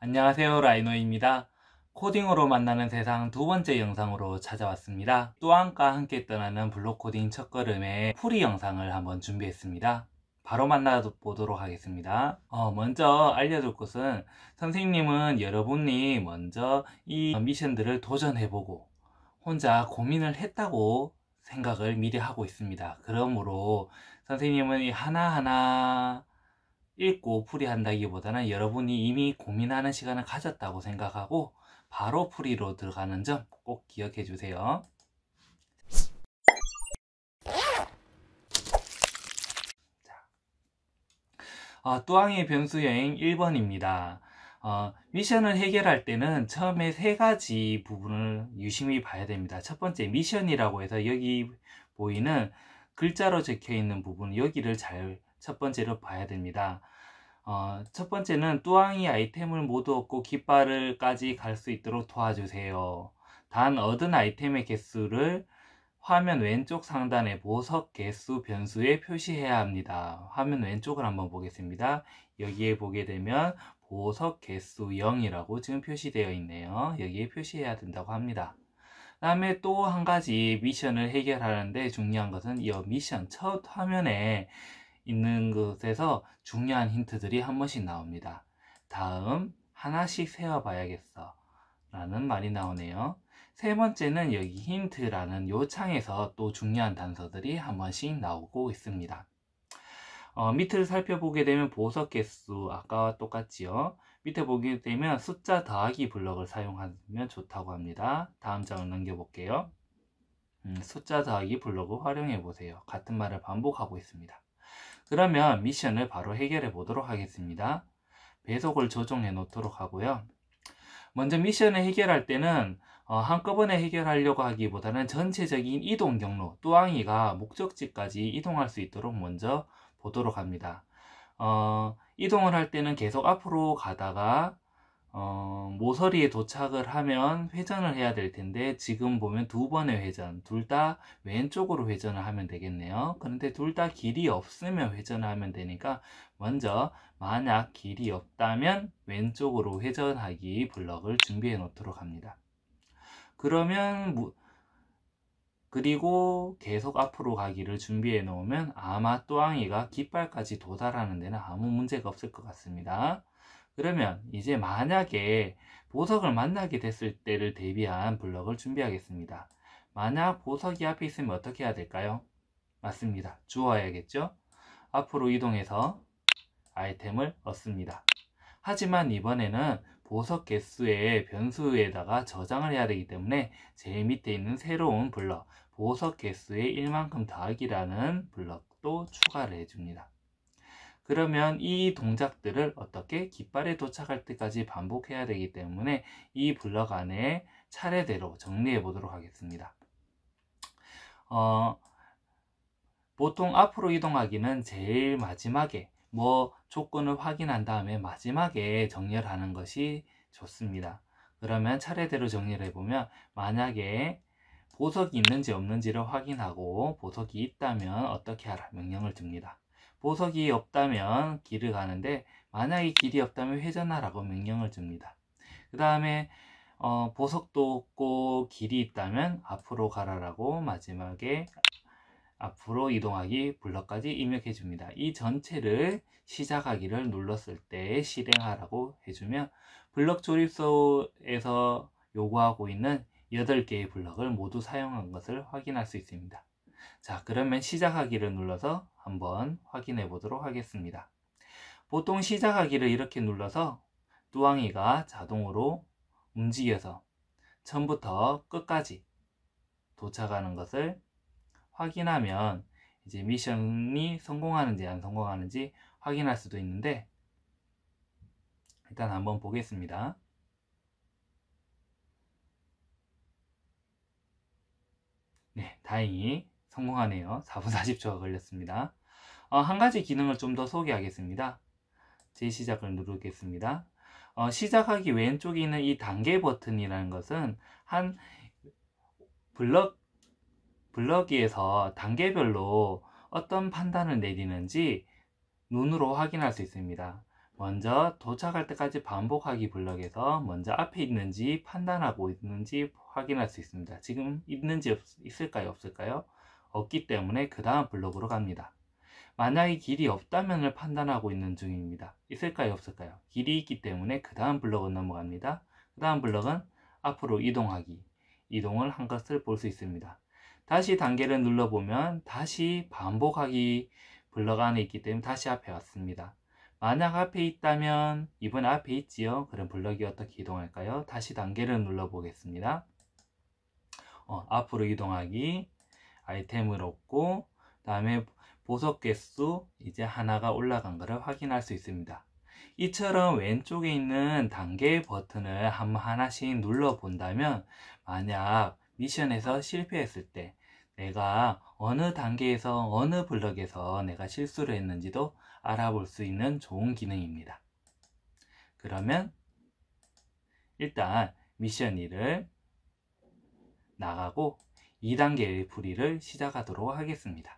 안녕하세요, 라이노입니다. 코딩으로 만나는 세상 두 번째 영상으로 찾아왔습니다. 또한과 함께 떠나는 블록 코딩 첫걸음의 풀이 영상을 한번 준비했습니다. 바로 만나보도록 하겠습니다. 먼저 알려줄 것은, 선생님은 여러분이 먼저 이 미션들을 도전해보고 혼자 고민을 했다고 생각을 미리 하고 있습니다. 그러므로 선생님은 이 하나하나 읽고 풀이한다기보다는 여러분이 이미 고민하는 시간을 가졌다고 생각하고 바로 풀이로 들어가는 점 꼭 기억해 주세요. 또항의 변수 여행 1번입니다. 미션을 해결할 때는 처음에 세 가지 부분을 유심히 봐야 됩니다. 첫 번째, 미션이라고 해서 여기 보이는 글자로 적혀 있는 부분, 여기를 첫 번째로 봐야 됩니다. 첫 번째는 또항이 아이템을 모두 얻고 깃발을까지 갈 수 있도록 도와주세요. 단 얻은 아이템의 개수를 화면 왼쪽 상단의 보석 개수 변수에 표시해야 합니다. 화면 왼쪽을 한번 보겠습니다. 여기에 보게 되면 보석 개수 0이라고 지금 표시되어 있네요. 여기에 표시해야 된다고 합니다. 그 다음에 또 한 가지 미션을 해결하는데 중요한 것은 이 미션 첫 화면에 있는 것에서 중요한 힌트들이 한 번씩 나옵니다. 다음 하나씩 세어봐야겠어 라는 말이 나오네요. 세 번째는 여기 힌트라는 요 창에서 또 중요한 단서들이 한 번씩 나오고 있습니다. 밑을 살펴보게 되면 보석 개수 아까와 똑같지요. 밑에 보게 되면 숫자 더하기 블럭을 사용하면 좋다고 합니다. 다음 장을 넘겨볼게요. 숫자 더하기 블럭을 활용해 보세요. 같은 말을 반복하고 있습니다. 그러면 미션을 바로 해결해 보도록 하겠습니다. 배속을 조정해 놓도록 하고요. 먼저 미션을 해결할 때는 한꺼번에 해결하려고 하기보다는 전체적인 이동 경로, 또항이가 목적지까지 이동할 수 있도록 먼저 보도록 합니다. 이동을 할 때는 계속 앞으로 가다가 모서리에 도착을 하면 회전을 해야 될 텐데 지금 보면 두 번의 회전, 둘 다 왼쪽으로 회전을 하면 되겠네요. 그런데 둘 다 길이 없으면 회전을 하면 되니까 먼저 만약 길이 없다면 왼쪽으로 회전하기 블럭을 준비해 놓도록 합니다. 그리고 계속 앞으로 가기를 준비해 놓으면 아마 또항이가 깃발까지 도달하는 데는 아무 문제가 없을 것 같습니다. 그러면 이제 만약에 보석을 만나게 됐을 때를 대비한 블럭을 준비하겠습니다. 만약 보석이 앞에 있으면 어떻게 해야 될까요? 맞습니다. 주워야겠죠? 앞으로 이동해서 아이템을 얻습니다. 하지만 이번에는 보석 개수의 변수에다가 저장을 해야 되기 때문에 제일 밑에 있는 새로운 블럭, 보석 개수의 1만큼 더하기라는 블럭도 추가를 해줍니다. 그러면 이 동작들을 어떻게 깃발에 도착할 때까지 반복해야 되기 때문에 이 블럭 안에 차례대로 정리해 보도록 하겠습니다. 보통 앞으로 이동하기는 제일 마지막에 조건을 확인한 다음에 마지막에 정렬 하는 것이 좋습니다. 그러면 차례대로 정리를 해보면 만약에 보석이 있는지 없는지를 확인하고 보석이 있다면 어떻게 하라 명령을 줍니다. 보석이 없다면 길을 가는데 만약에 길이 없다면 회전하라고 명령을 줍니다. 그 다음에 보석도 없고 길이 있다면 앞으로 가라라고 마지막에 앞으로 이동하기 블럭까지 입력해 줍니다. 이 전체를 시작하기를 눌렀을 때 실행하라고 해주면 블럭 조립소에서 요구하고 있는 8개의 블럭을 모두 사용한 것을 확인할 수 있습니다. 자, 그러면 시작하기를 눌러서 한번 확인해 보도록 하겠습니다. 보통 시작하기를 이렇게 눌러서 또항이가 자동으로 움직여서 처음부터 끝까지 도착하는 것을 확인하면 이제 미션이 성공하는지 안 성공하는지 확인할 수도 있는데 일단 한번 보겠습니다. 네, 다행히 성공하네요. 4분 40초가 걸렸습니다. 한 가지 기능을 좀 더 소개하겠습니다. 재시작을 누르겠습니다. 시작하기 왼쪽에 있는 이 단계 버튼이라는 것은 한 블럭에서 단계별로 어떤 판단을 내리는지 눈으로 확인할 수 있습니다. 먼저 도착할 때까지 반복하기 블럭에서 먼저 앞에 있는지 판단하고 있는지 확인할 수 있습니다. 지금 있는지 있을까요? 없을까요? 없기 때문에 그 다음 블럭으로 갑니다. 만약에 길이 없다면을 판단하고 있는 중입니다. 있을까요? 없을까요? 길이 있기 때문에 그 다음 블럭은 넘어갑니다. 그 다음 블럭은 앞으로 이동하기, 이동을 한 것을 볼 수 있습니다. 다시 단계를 눌러보면 다시 반복하기 블럭 안에 있기 때문에 다시 앞에 왔습니다. 만약 앞에 있다면 이번에 앞에 있지요. 그럼 블럭이 어떻게 이동할까요? 다시 단계를 눌러보겠습니다. 앞으로 이동하기, 아이템을 얻고, 다음에 보석 개수 이제 하나가 올라간 것을 확인할 수 있습니다. 이처럼 왼쪽에 있는 단계 버튼을 하나씩 눌러 본다면 만약 미션에서 실패했을 때 내가 어느 단계에서 어느 블럭에서 내가 실수를 했는지도 알아볼 수 있는 좋은 기능입니다. 그러면 일단 미션 2를 나가고 2단계의 풀이를 시작하도록 하겠습니다.